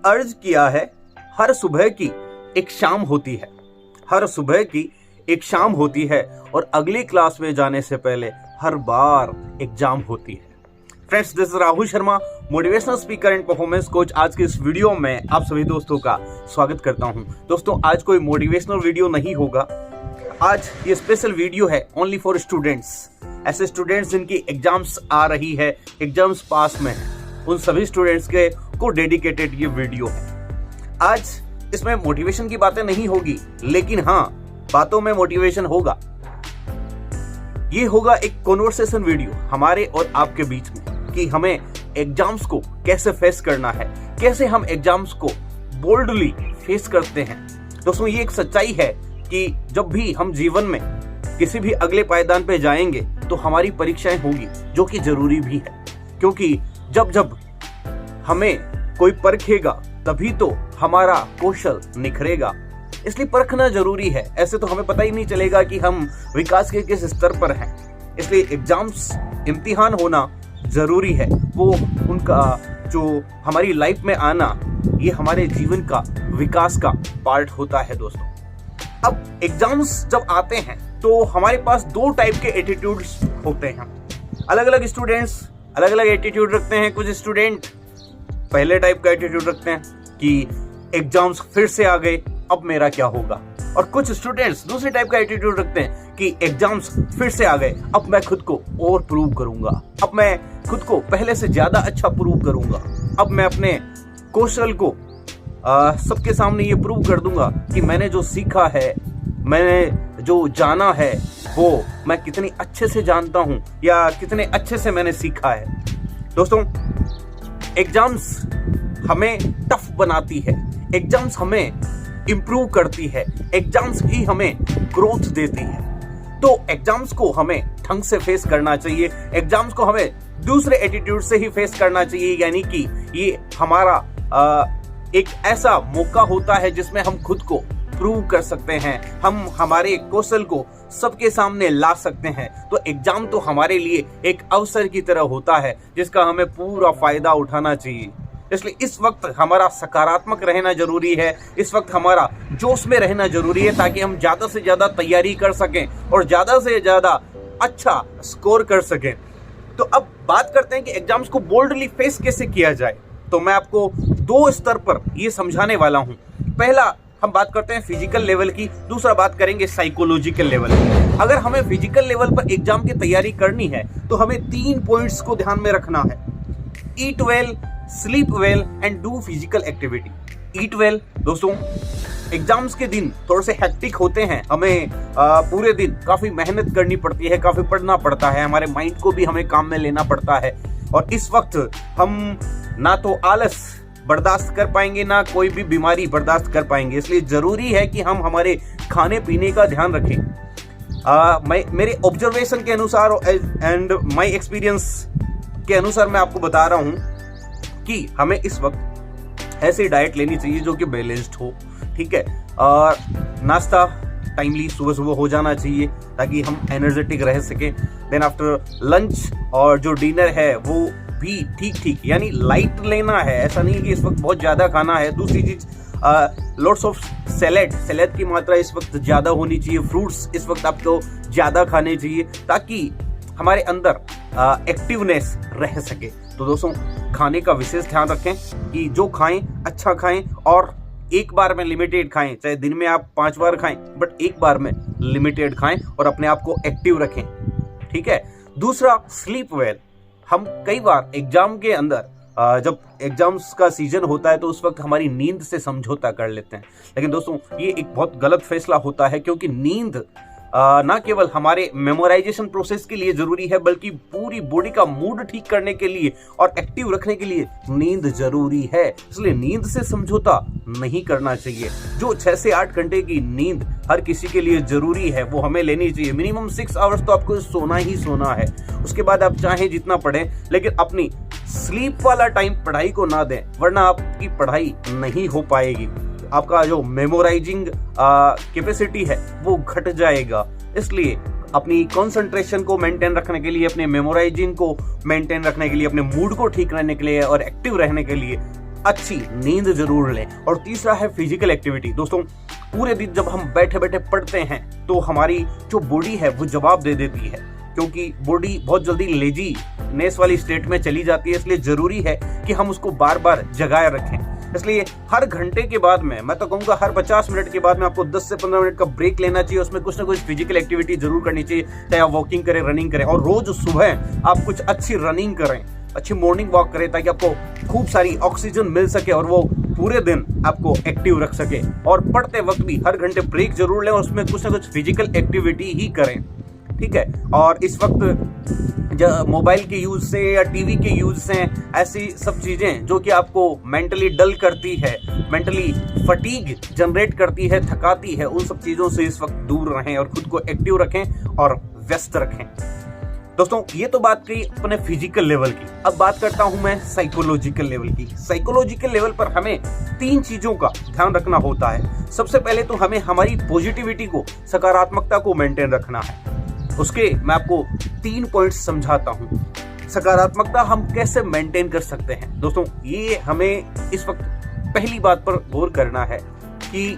अर्ज किया है, हर सुबह की एक शाम होती है, हर सुबह की एक शाम होती है और अगली क्लास में जाने से पहले हर बार एग्जाम होती है। Friends, this is Rahul Sharma, motivational speaker and performance coach. आज के इस वीडियो में आप सभी दोस्तों का स्वागत करता हूं। दोस्तों, आज कोई मोटिवेशनल वीडियो नहीं होगा। आज ये स्पेशल वीडियो है ओनली फॉर स्टूडेंट्स, ऐसे स्टूडेंट्स जिनकी एग्जाम्स आ रही है, एग्जाम्स पास में है, उन सभी स्टूडेंट्स के को डेडिकेटेड ये वीडियो है। आज इसमें मोटिवेशन की बातें नहीं होगी, लेकिन हाँ, बातों में मोटिवेशन होगा। ये होगा एक कॉन्वर्सेशन वीडियो हमारे और आपके बीच में कि हमें एग्जाम्स को कैसे फेस करना है, कैसे हम एग्जाम्स को बोल्डली फेस करते हैं। दोस्तों, ये एक सच्चाई है कि जब भी हम जीवन में किसी भी अगले पायदान पे जाएंगे तो हमारी परीक्षाएं होगी, जो कि जरूरी भी है, क्योंकि जब जब हमें कोई परखेगा तभी तो हमारा कौशल निखरेगा। इसलिए परखना जरूरी है, ऐसे तो हमें पता ही नहीं चलेगा कि हम विकास के किस स्तर पर हैं। इसलिए एग्जाम्स, इम्तिहान होना जरूरी है। वो उनका जो हमारी लाइफ में आना, ये हमारे जीवन का विकास का पार्ट होता है। दोस्तों, अब एग्जाम्स जब आते हैं तो हमारे पास दो टाइप के एटीट्यूड्स होते हैं। अलग अलग स्टूडेंट्स अलग अलग एटीट्यूड रखते हैं। कुछ स्टूडेंट पहले टाइप का एटीट्यूड रखते हैं कि एग्जाम्स फिर से आ गए, अब मेरा क्या होगा। और कुछ स्टूडेंट्स दूसरे टाइप का एटीट्यूड रखते हैं कि एग्जाम्स फिर से आ गए, अब मैं खुद को और प्रूव करूंगा, अब मैं खुद को पहले से ज्यादा अच्छा प्रूव करूंगा, अब मैं अपने कौशल को सबके सामने ये प्रूव कर दूंगा कि मैंने जो सीखा है, मैंने जो जाना है, वो मैं कितनी अच्छे से जानता हूं या कितने अच्छे से मैंने सीखा है। दोस्तों, एग्जाम्स हमें टफ बनाती है, एग्जाम्स हमें इंप्रूव करती है, एग्जाम्स ही हमें ग्रोथ देती है। तो एग्जाम्स को हमें ढंग से फेस करना चाहिए, एग्जाम्स को हमें दूसरे एटीट्यूड से ही फेस करना चाहिए। यानी कि ये हमारा एक ऐसा मौका होता है जिसमें हम खुद को प्रूव कर सकते हैं, हम हमारे कौशल को सबके सामने ला सकते हैं। तो एग्जाम तो हमारे लिए एक अवसर की तरह होता है जिसका हमें पूरा फायदा उठाना चाहिए। इसलिए इस वक्त हमारा सकारात्मक रहना जरूरी है, इस वक्त हमारा जोश में रहना जरूरी है, ताकि हम ज्यादा से ज्यादा तैयारी कर सकें और ज्यादा से ज्यादा अच्छा स्कोर कर सकें। तो अब बात करते हैं कि एग्जाम्स को बोल्डली फेस कैसे किया जाए। तो मैं आपको दो स्तर पर ये समझाने वाला हूं। पहला, हम बात करते हैं फिजिकल लेवल की, दूसरा बात करेंगे साइकोलॉजिकल लेवल की। अगर हमें फिजिकल लेवल पर एग्जाम की तैयारी करनी है तो हमें 3 पॉइंट्स को ध्यान में रखना है। ईट well, sleep well and do physical activity. Eat well, दोस्तों, एग्जाम्स के दिन थोड़े से हेक्टिक होते हैं, हमें पूरे दिन काफी मेहनत करनी पड़ती है, काफी पढ़ना पड़ता है, हमारे माइंड को भी हमें काम में लेना पड़ता है। और इस वक्त हम ना तो आलस बर्दाश्त कर पाएंगे, ना कोई भी बीमारी बर्दाश्त कर पाएंगे। इसलिए जरूरी है कि हम हमारे खाने पीने का ध्यान रखें। मेरे ऑब्जर्वेशन के अनुसार एंड माय एक्सपीरियंस के अनुसार मैं आपको बता रहा हूं कि हमें इस वक्त ऐसी डाइट लेनी चाहिए जो कि बैलेंस्ड हो, ठीक है। और नाश्ता टाइमली सुबह सुबह हो जाना चाहिए ताकि हम एनर्जेटिक रह सकें। देन आफ्टर लंच और जो डिनर है वो भी ठीक ठीक, यानी लाइट लेना है, ऐसा नहीं कि इस वक्त बहुत ज्यादा खाना है। दूसरी चीज, लॉट्स ऑफ सैलेड की मात्रा इस वक्त ज्यादा होनी चाहिए, फ्रूट्स इस वक्त आपको ज्यादा खाने चाहिए ताकि हमारे अंदर एक्टिवनेस रह सके। तो दोस्तों, खाने का विशेष ध्यान रखें कि जो खाएं अच्छा खाएं और एक बार में लिमिटेड खाएं। चाहे दिन में आप 5 बार खाएं, बट एक बार में लिमिटेड खाएं और अपने आप को एक्टिव रखें, ठीक है। दूसरा, स्लीप वेल। हम कई बार एग्जाम के अंदर जब एग्जाम्स का सीजन होता है तो उस वक्त हमारी नींद से समझौता कर लेते हैं। लेकिन दोस्तों, ये एक बहुत गलत फैसला होता है, क्योंकि नींद ना केवल हमारे मेमोराइजेशन प्रोसेस के लिए जरूरी है, बल्कि पूरी बॉडी का मूड ठीक करने के लिए और एक्टिव रखने के लिए नींद जरूरी है। इसलिए नींद से समझौता नहीं करना चाहिए। जो 6 से 8 घंटे की नींद हर किसी के लिए जरूरी है, वो हमें लेनी चाहिए। मिनिमम 6 आवर्स तो आपको सोना ही सोना है। उसके बाद आप चाहें जितना पढ़ें, लेकिन अपनी स्लीप वाला टाइम पढ़ाई को ना दें, वरना आपकी पढ़ाई नहीं हो पाएगी। आपका जो मेमोराइजिंग कैपेसिटी है वो घट जाएगा। इसलिए अपनी कंसंट्रेशन को मेंटेन रखने के लिए, अपने मेमोराइजिंग को मेंटेन रखने के लिए, अपने मूड को ठीक रहने के लिए और एक्टिव रहने के लिए अच्छी नींद जरूर लें। और तीसरा है फिजिकल एक्टिविटी। दोस्तों पूरे दिन जब हम बैठे बैठे पढ़ते हैं तो हमारी जो बॉडी है वो जवाब दे देती है, क्योंकि बॉडी बहुत जल्दी लेजीनेस वाली स्टेट में चली जाती है। इसलिए जरूरी है कि हम उसको बार बार जगाए रखें। इसलिए हर घंटे के बाद में, मैं तो कहूँगा हर 50 मिनट के बाद में आपको 10 से 15 मिनट का ब्रेक लेना चाहिए। उसमें कुछ ना कुछ फिजिकल एक्टिविटी जरूर करनी चाहिए, चाहे आप वॉकिंग करें, रनिंग करें। और रोज सुबह आप कुछ अच्छी रनिंग करें, अच्छी मॉर्निंग वॉक करें, ताकि आपको खूब सारी ऑक्सीजन मिल सके और वो पूरे दिन आपको एक्टिव रख सके। और पढ़ते वक्त भी हर घंटे ब्रेक जरूर लें और उसमें कुछ ना कुछ फिजिकल एक्टिविटी ही करें, ठीक है। और इस वक्त मोबाइल के यूज से या टीवी के यूज से ऐसी सब चीजें जो कि आपको मेंटली डल करती है, मेंटली फटीग जनरेट करती है, थकाती है, उन सब चीजों से इस वक्त दूर रहें और खुद को एक्टिव रखें और व्यस्त रखें। दोस्तों ये तो बात कही अपने फिजिकल लेवल की। अब बात करता हूं मैं साइकोलॉजिकल लेवल की। साइकोलॉजिकल लेवल पर हमें 3 चीजों का ध्यान रखना होता है। सबसे पहले तो हमें हमारी पॉजिटिविटी को, सकारात्मकता को मेंटेन रखना है। उसके मैं आपको 3 पॉइंट्स समझाता हूं। सकारात्मकता हम कैसे मेंटेन कर सकते हैं। दोस्तों ये हमें इस वक्त पहली बात पर गौर करना है कि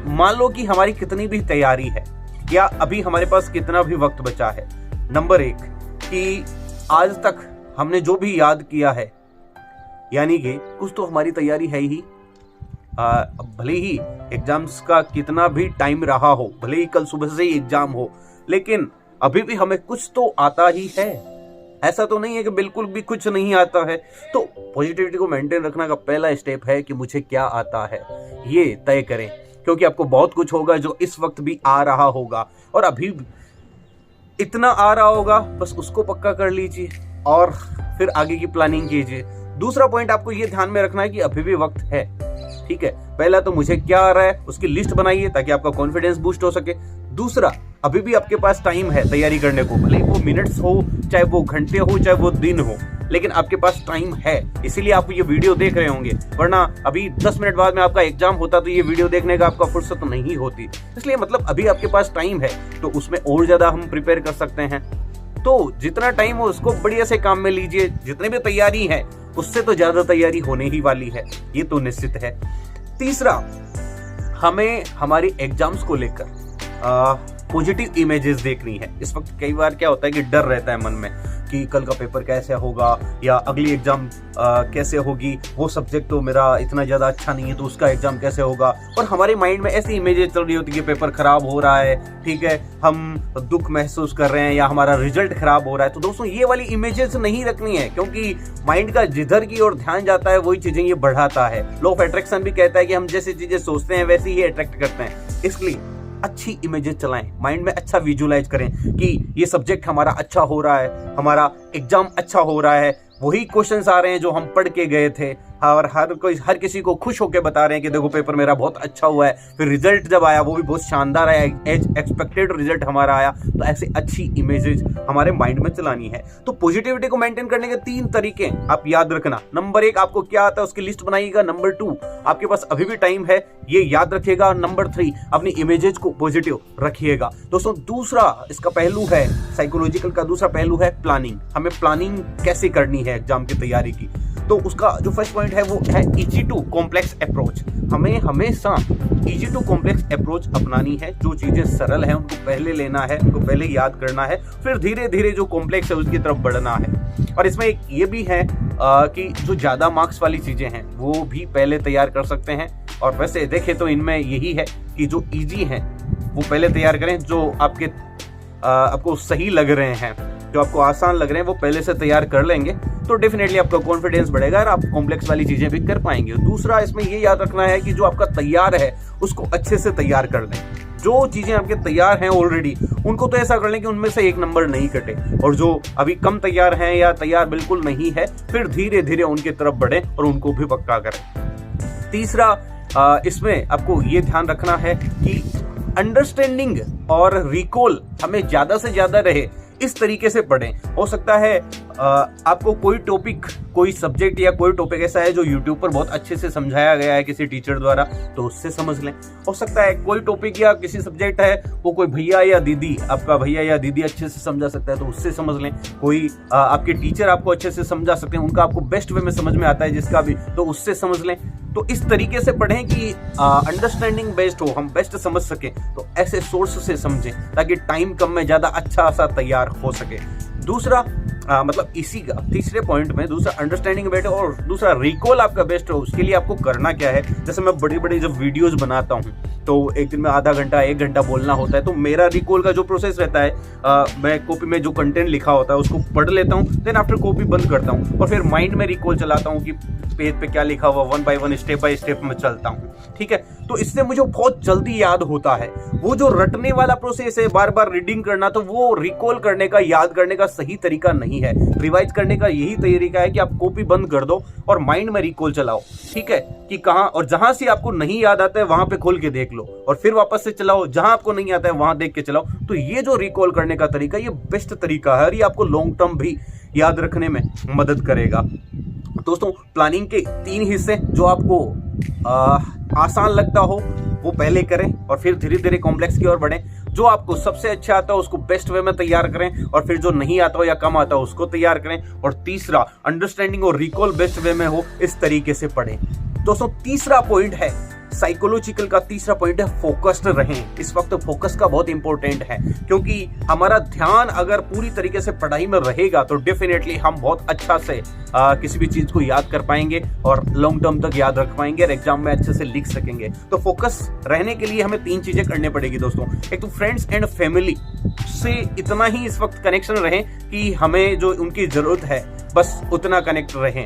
मान लो कि हमारी कितनी भी तैयारी है या अभी हमारे पास कितना भी वक्त बचा है। नंबर 1 कि आज तक हमने जो भी याद किया है, यानी कि कुछ तो हमारी तैयारी है ही। भले ही एग्जाम्स का कितना भी टाइम रहा हो, भले ही कल सुबह से ही एग्जाम हो, लेकिन अभी भी हमें कुछ तो आता ही है। ऐसा तो नहीं है कि बिल्कुल भी कुछ नहीं आता है। तो पॉजिटिविटी को मेंटेन रखना का पहला स्टेप है कि मुझे क्या आता है ये तय करें, क्योंकि आपको बहुत कुछ होगा जो इस वक्त भी आ रहा होगा और अभी इतना आ रहा होगा, बस उसको पक्का कर लीजिए और फिर आगे की प्लानिंग कीजिए। दूसरा पॉइंट आपको ये ध्यान में रखना है कि अभी भी वक्त है, ठीक है। पहला तो मुझे क्या आ रहा है उसकी लिस्ट बनाइए ताकि आपका कॉन्फिडेंस बूस्ट हो सके। दूसरा, अभी भी आपके पास टाइम है तैयारी करने को, भले वो मिनट्स हो, चाहे वो घंटे हो, चाहे वो दिन हो, लेकिन आपके पास टाइम है। इसीलिए आप ये वीडियो देख रहे होंगे, वरना अभी 10 मिनट बाद में आपका एग्जाम होता तो ये वीडियो देखने का आपका फुर्सत नहीं होती। इसलिए मतलब अभी आपके पास टाइम है तो उसमें और ज्यादा हम प्रिपेयर कर सकते हैं। तो जितना टाइम हो उसको बढ़िया से काम में लीजिए। जितनी भी तैयारी है उससे तो ज्यादा तैयारी होने ही वाली है, ये तो निश्चित है। तीसरा, हमें हमारी एग्जाम्स को लेकर पॉजिटिव इमेजेस देखनी है। इस वक्त कई बार क्या होता है कि डर रहता है मन में कि कल का पेपर कैसे होगा या अगली एग्जाम कैसे होगी, वो सब्जेक्ट तो मेरा इतना ज़्यादा अच्छा नहीं है तो उसका एग्जाम कैसे होगा। और हमारे माइंड में ऐसी इमेजेस चल रही होती है कि पेपर खराब हो रहा है, ठीक है, हम दुख महसूस कर रहे हैं या हमारा रिजल्ट खराब हो रहा है। तो दोस्तों ये वाली इमेजेस नहीं रखनी है, क्योंकि माइंड का जिधर की ओर ध्यान जाता है वही चीज़ें ये बढ़ाता है। लॉ ऑफ अट्रैक्शन भी कहता है कि हम जैसी चीज़ें सोचते हैं वैसे ही अट्रैक्ट करते हैं। इसलिए अच्छी इमेजेस चलाएं, माइंड में अच्छा विजुलाइज करें कि ये सब्जेक्ट हमारा अच्छा हो रहा है, हमारा एग्जाम अच्छा हो रहा है, वही क्वेश्चंस आ रहे हैं जो हम पढ़ के गए थे और हर किसी को खुश होकर बता रहे हैं कि देखो पेपर मेरा बहुत अच्छा हुआ है, फिर रिजल्ट जब आया वो भी बहुत शानदार आया, एज एक्सपेक्टेड रिजल्ट हमारा आया। तो ऐसे अच्छी इमेजेस हमारे माइंड में चलानी है। तो पॉजिटिविटी को मेंटेन करने के 3 तरीके आप याद रखना। नंबर 1, आपको क्या आता है उसकी लिस्ट बनाइएगा। नंबर 2, आपके पास अभी भी टाइम है, ये याद रखिएगा। और नंबर 3, अपनी इमेजेस को पॉजिटिव रखिएगा। दोस्तों दूसरा इसका पहलू है, साइकोलॉजिकल का दूसरा पहलू है प्लानिंग। हमें प्लानिंग कैसे करनी है एग्जाम की तैयारी की। तो उसका जो फर्स्ट पॉइंट है वो है इजी टू कॉम्प्लेक्स अप्रोच। हमें हमेशा इजी टू कॉम्प्लेक्स अप्रोच अपनानी है। जो चीजें सरल है उनको पहले लेना है, उनको पहले याद करना है, फिर धीरे धीरे जो कॉम्प्लेक्स है उसकी तरफ बढ़ना है। और इसमें एक ये भी है कि जो ज्यादा मार्क्स वाली चीजें हैं वो भी पहले तैयार कर सकते हैं। और वैसे देखें तो इनमें यही है कि जो इजी हैं वो पहले तैयार करें, जो आपको सही लग रहे हैं, जो आपको आसान लग रहे हैं वो पहले से तैयार कर लेंगे तो डेफिनेटली आपका कॉन्फिडेंस बढ़ेगा और आप कॉम्प्लेक्स वाली चीजें भी कर पाएंगे। दूसरा इसमें ये याद रखना है कि जो आपका तैयार है उसको अच्छे से तैयार कर लें। जो चीजें आपके तैयार हैं ऑलरेडी उनको तो ऐसा कर लें कि उनमें से एक नंबर नहीं कटे, और जो अभी कम तैयार हैं या तैयार बिल्कुल नहीं है फिर धीरे धीरे उनकी तरफ बढ़े और उनको भी पक्का करें। तीसरा, इसमें आपको ये ध्यान रखना है कि अंडरस्टैंडिंग और रिकॉल हमें ज्यादा से ज्यादा रहे, इस तरीके से पढ़ें। हो सकता है आपको कोई टॉपिक, कोई सब्जेक्ट या कोई टॉपिक ऐसा है जो यूट्यूब पर बहुत अच्छे से समझाया गया है किसी टीचर द्वारा, तो उससे समझ लें। हो सकता है कोई टॉपिक या किसी सब्जेक्ट है वो कोई भैया या दीदी, आपका भैया या दीदी अच्छे से समझा सकता है, तो उससे समझ लें। कोई आपके टीचर आपको अच्छे से समझा सकते हैं, उनका आपको बेस्ट वे में समझ में आता है जिसका भी, तो उससे समझ लें। तो इस तरीके से पढ़ें कि अंडरस्टैंडिंग बेस्ड हो, हम बेस्ट समझ सकें। तो ऐसे सोर्स से समझें ताकि टाइम कम में ज़्यादा अच्छा सा तैयार हो सके। दूसरा मतलब इसी का तीसरे पॉइंट में, दूसरा अंडरस्टैंडिंग बेस्ट हो और दूसरा रिकॉल आपका बेस्ट हो। उसके लिए आपको करना क्या है, जैसे मैं बड़ी बड़ी जब वीडियोस बनाता हूँ तो एक दिन में आधा घंटा 1 घंटा बोलना होता है, तो मेरा रिकॉल का जो प्रोसेस रहता है, मैं कॉपी में जो कंटेंट लिखा होता है उसको पढ़ लेता हूँ, देन आफ्टर कॉपी बंद करता हूँ और फिर माइंड में रिकॉल चलाता हूँ कि पेज पे क्या लिखा हुआ, 1 बाय 1 स्टेप बाय स्टेप में चलता हूँ। ठीक है, तो इससे मुझे बहुत जल्दी याद होता है। वो जो रटने वाला प्रोसेस है, बार बार रीडिंग करना, तो वो रिकॉल करने का, याद करने का सही तरीका नहीं है। रिवाइज करने का यही तरीका है कि आप कॉपी बंद कर दो और माइंड में रिकॉल चलाओ। ठीक है, कि कहां, और जहां से आपको नहीं याद आता है वहां पे खोल के देख लो और फिर वापस से चलाओ, जहां आपको नहीं आता है वहां देख के चलाओ। तो ये जो रिकॉल करने का तरीका, ये बेस्ट तरीका है और ये आपको लॉन्ग टर्म भी याद रखने में मदद करेगा। दोस्तों, प्लानिंग के 3 हिस्से जो आपको आसान लगता हो वो पहले करें और फिर धीरे धीरे कॉम्प्लेक्स की ओर बढ़ें। जो आपको सबसे अच्छा आता है उसको बेस्ट वे में तैयार करें और फिर जो नहीं आता हो या कम आता हो उसको तैयार करें। और तीसरा, अंडरस्टैंडिंग और रिकॉल बेस्ट वे में हो, इस तरीके से पढ़ें। दोस्तों, तीसरा पॉइंट है साइकोलॉजिकल का, तीसरा पॉइंट है फोकस्ड रहें। इस वक्त फोकस का बहुत इंपॉर्टेंट है, क्योंकि हमारा ध्यान अगर पूरी तरीके से पढ़ाई में रहेगा तो डेफिनेटली हम बहुत अच्छा से किसी भी चीज को याद कर पाएंगे और लॉन्ग टर्म तक याद रख पाएंगे और एग्जाम में अच्छे से लिख सकेंगे। तो फोकस रहने के लिए हमें 3 चीजें करनी पड़ेगी दोस्तों। एक तो फ्रेंड्स एंड फैमिली से इतना ही इस वक्त कनेक्शन रहें कि हमें जो उनकी जरूरत है बस उतना कनेक्ट रहें।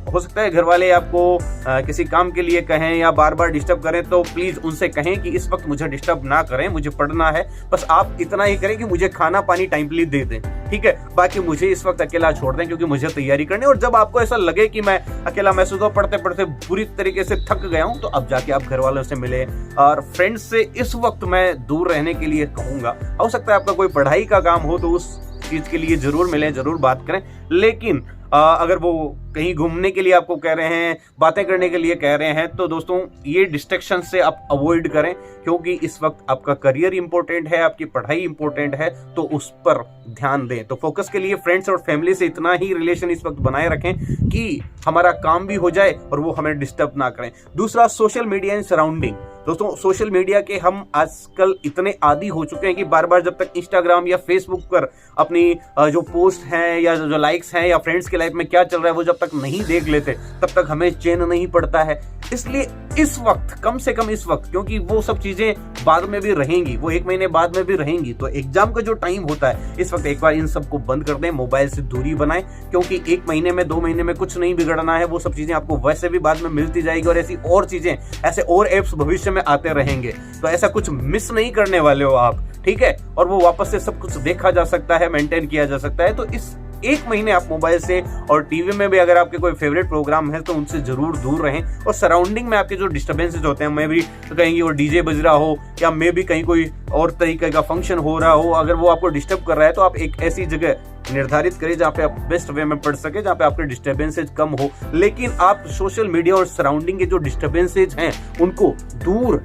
हो सकता है घर वाले आपको किसी काम के लिए कहें या बार बार डिस्टर्ब करें, तो प्लीज उनसे कहें कि इस वक्त मुझे डिस्टर्ब ना करें, मुझे पढ़ना है। बस आप इतना ही करें कि मुझे खाना पानी टाइमली दे दें। ठीक है, बाकी मुझे इस वक्त अकेला छोड़ दें क्योंकि मुझे तैयारी करनी है। और जब आपको ऐसा लगे कि मैं अकेला महसूस हो, पढ़ते पढ़ते पूरी तरीके से थक गया हूं, तो अब जाके आप घर वालों से मिले। और फ्रेंड्स से इस वक्त मैं दूर रहने के लिए कहूंगा। हो सकता है आपका कोई पढ़ाई का काम हो तो उस चीज के लिए जरूर मिलें, जरूर बात करें। लेकिन अगर वो कहीं घूमने के लिए आपको कह रहे हैं, बातें करने के लिए कह रहे हैं, तो दोस्तों ये डिस्ट्रैक्शन से आप अवॉइड करें, क्योंकि इस वक्त आपका करियर इंपॉर्टेंट है, आपकी पढ़ाई इंपॉर्टेंट है, तो उस पर ध्यान दें। तो फोकस के लिए फ्रेंड्स और फैमिली से इतना ही रिलेशन इस वक्त बनाए रखें कि हमारा काम भी हो जाए और वो हमें डिस्टर्ब ना करें। दूसरा, सोशल मीडिया एंड सराउंडिंग। दोस्तों, सोशल मीडिया के हम आजकल इतने आदी हो चुके हैं कि बार बार जब तक इंस्टाग्राम या फेसबुक पर अपनी जो पोस्ट हैं या जो लाइक्स हैं या फ्रेंड्स के लाइफ में क्या चल रहा है वो जब तक नहीं देख लेते तब तक हमें चैन नहीं पड़ता है। इसलिए इस वक्त, कम से कम इस वक्त, क्योंकि वो सब चीजें बाद में भी रहेंगी, वो 1 महीने बाद में भी रहेंगी, तो एग्जाम का जो टाइम होता है इस वक्त एक बार इन सबको बंद कर दें, मोबाइल से दूरी बनाएं। क्योंकि 1 महीने में, 2 महीने में कुछ नहीं बिगड़ना है, वो सब चीजें आपको वैसे भी बाद में मिलती जाएगी और ऐसी और चीजें, ऐसे और एप्स भविष्य में आते रहेंगे, तो ऐसा कुछ मिस नहीं करने वाले हो आप। ठीक है, और वो वापस से सब कुछ देखा जा सकता है, मेंटेन किया जा सकता है। तो इस 1 महीने आप मोबाइल से और टीवी में भी अगर आपके कोई फेवरेट प्रोग्राम है तो उनसे जरूर दूर रहें। और सराउंडिंग में आपके जो डिस्टर्बेंसेज होते हैं, मैं भी कहीं वो डीजे बज रहा हो या मैं भी कहीं कोई और तरीके का फंक्शन हो रहा हो, अगर वो आपको डिस्टर्ब कर रहा है तो आप एक ऐसी जगह निर्धारित करें जहाँ पे आप बेस्ट वे में पढ़ सके, जहाँ पे आपके डिस्टर्बेंसेज कम हो। लेकिन आप सोशल मीडिया और सराउंडिंग के जो डिस्टर्बेंसेज हैं उनको दूर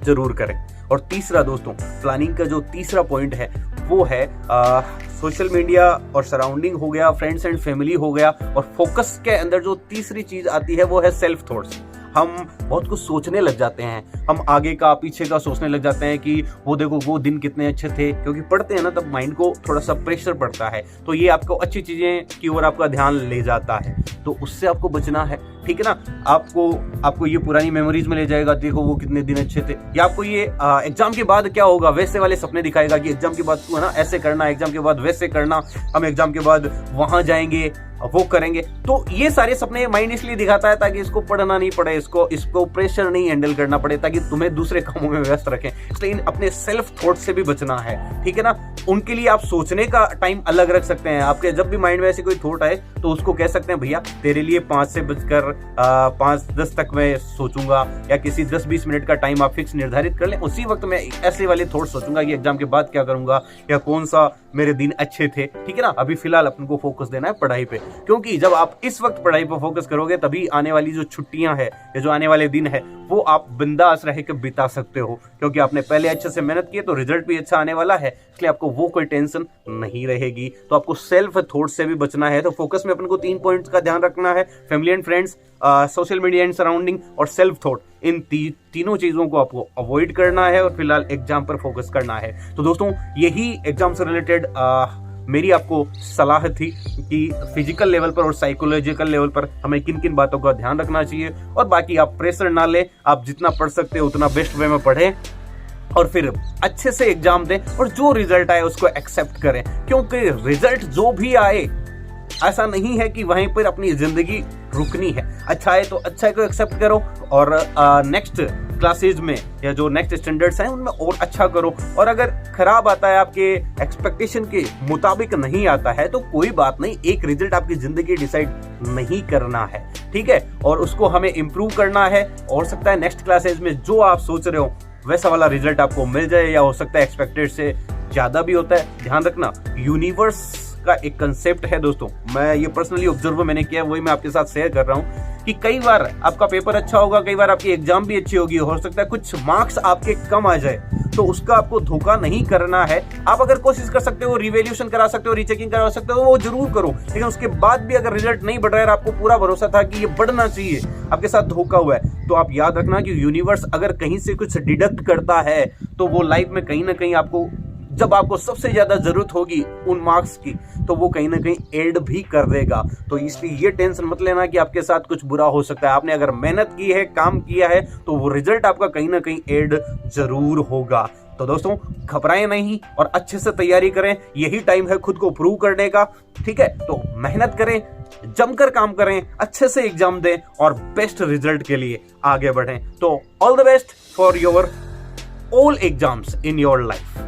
जरूर करें। और तीसरा दोस्तों, प्लानिंग का जो तीसरा पॉइंट है वो है सोशल मीडिया और सराउंडिंग हो गया, फ्रेंड्स एंड फैमिली हो गया, और फोकस के अंदर जो तीसरी चीज आती है वो है सेल्फ थॉट्स। हम बहुत कुछ सोचने लग जाते हैं, हम आगे का पीछे का सोचने लग जाते हैं कि वो देखो वो दिन कितने अच्छे थे, क्योंकि पढ़ते हैं ना तब माइंड को थोड़ा सा प्रेशर पड़ता है, तो ये आपको अच्छी चीजें की ओर आपका ध्यान ले जाता है, तो उससे आपको बचना है। ठीक है ना, आपको ये पुरानी मेमोरीज में ले जाएगा, देखो वो कितने दिन अच्छे थे, या आपको ये एग्जाम के बाद क्या होगा वैसे वाले सपने दिखाएगा कि एग्जाम के बाद तू है ना ऐसे करना, एग्जाम के बाद वैसे करना, हम एग्जाम के बाद वहां जाएंगे, वो करेंगे। तो ये सारे सपने माइंड इसलिए दिखाता है ताकि इसको पढ़ना नहीं पड़े, इसको प्रेशर नहीं हैंडल करना पड़े, ताकि तुम्हें दूसरे कामों में व्यस्त रखें। इसलिए अपने सेल्फ थॉट से भी बचना है। ठीक है ना, उनके लिए आप सोचने का टाइम अलग रख सकते हैं। आपके जब भी माइंड में ऐसे कोई थॉट आए तो उसको कह सकते हैं भैया तेरे लिए 5 से बजकर 5:10 तक मैं सोचूंगा, या किसी 10-20 मिनट का टाइम आप फिक्स निर्धारित कर लें। उसी वक्त मैं ऐसे वाले थॉट सोचूंगा कि एग्जाम के बाद क्या करूंगा या कौन सा मेरे दिन अच्छे थे, ठीक है ना। अभी फिलहाल अपन को फोकस देना है पढ़ाई पे, क्योंकि जब आप इस वक्त पढ़ाई पे फोकस करोगे तभी आने वाली जो छुट्टियां है या जो आने वाले दिन है वो आप बिंदास रह के बिता सकते हो, क्योंकि आपने पहले अच्छे से मेहनत की है तो रिजल्ट भी अच्छा आने वाला है, इसलिए आपको वो कोई टेंशन नहीं रहेगी। तो आपको सेल्फ थॉट से भी बचना है, तो फोकस में अपन को 3 पॉइंट्स का ध्यान रखना है, family and friends, social media and surrounding और सेल्फ थॉट। इन तीनों चीजों को आपको अवॉइड करना है और फिलहाल एग्जाम पर फोकस करना है। तो दोस्तों यही एग्जाम से रिलेटेड मेरी आपको सलाह थी कि फिजिकल लेवल पर और साइकोलॉजिकल लेवल पर हमें किन किन बातों का ध्यान रखना चाहिए, और बाकी आप प्रेशर ना लें, आप जितना पढ़ सकते हो उतना बेस्ट वे में पढ़ें और फिर अच्छे से एग्जाम दें और जो रिजल्ट आए उसको एक्सेप्ट करें, क्योंकि रिजल्ट जो भी आए ऐसा नहीं है कि वहीं पर अपनी जिंदगी रुकनी है। अच्छा है तो अच्छा को एक्सेप्ट करो और नेक्स्ट क्लासेज में या जो नेक्स्ट स्टैंडर्ड्स हैं उनमें और अच्छा करो, और अगर खराब आता है, आपके एक्सपेक्टेशन के मुताबिक नहीं आता है तो कोई बात नहीं, एक रिजल्ट आपकी जिंदगी डिसाइड नहीं करना है, ठीक है, और उसको हमें इम्प्रूव करना है। हो सकता है नेक्स्ट क्लासेज में जो आप सोच रहे हो वैसा वाला रिजल्ट आपको मिल जाए, या हो सकता है एक्सपेक्टेड से ज्यादा भी होता है। ध्यान रखना, यूनिवर्स का एक कंसेप्ट है दोस्तों, मैं ये पर्सनली ऑब्जर्व मैंने किया, वही मैं आपके साथ शेयर कर रहा हूँ कि कई बार आपका पेपर अच्छा होगा, कई बार आपकी एग्जाम भी अच्छी होगी, हो सकता है कुछ मार्क्स आपके कम आ जाए, तो उसका आपको धोखा नहीं करना है। आप अगर कोशिश कर सकते हो, रिवैल्यूएशन करा सकते हो, रीचेकिंग करा सकते हो, वो जरूर करो, लेकिन उसके बाद भी अगर रिजल्ट नहीं बढ़ रहा है, आपको पूरा भरोसा था कि ये बढ़ना चाहिए, आपके साथ धोखा हुआ है, तो आप याद रखना कि यूनिवर्स अगर कहीं से कुछ डिडक्ट करता है तो वो लाइफ में कहीं ना कहीं आपको, जब आपको सबसे ज्यादा जरूरत होगी उन मार्क्स की, तो वो कहीं ना कहीं एड भी कर देगा। तो इसलिए ये टेंशन मत लेना कि आपके साथ कुछ बुरा हो सकता है। आपने अगर मेहनत की है, काम किया है, तो वो रिजल्ट आपका कहीं ना कहीं एड जरूर होगा। तो दोस्तों घबराएं नहीं और अच्छे से तैयारी करें, यही टाइम है खुद को प्रूव करने का, ठीक है। तो मेहनत करें, जमकर काम करें, अच्छे से एग्जाम दें और बेस्ट रिजल्ट के लिए आगे बढ़ें। तो all the best for your all exams in your life.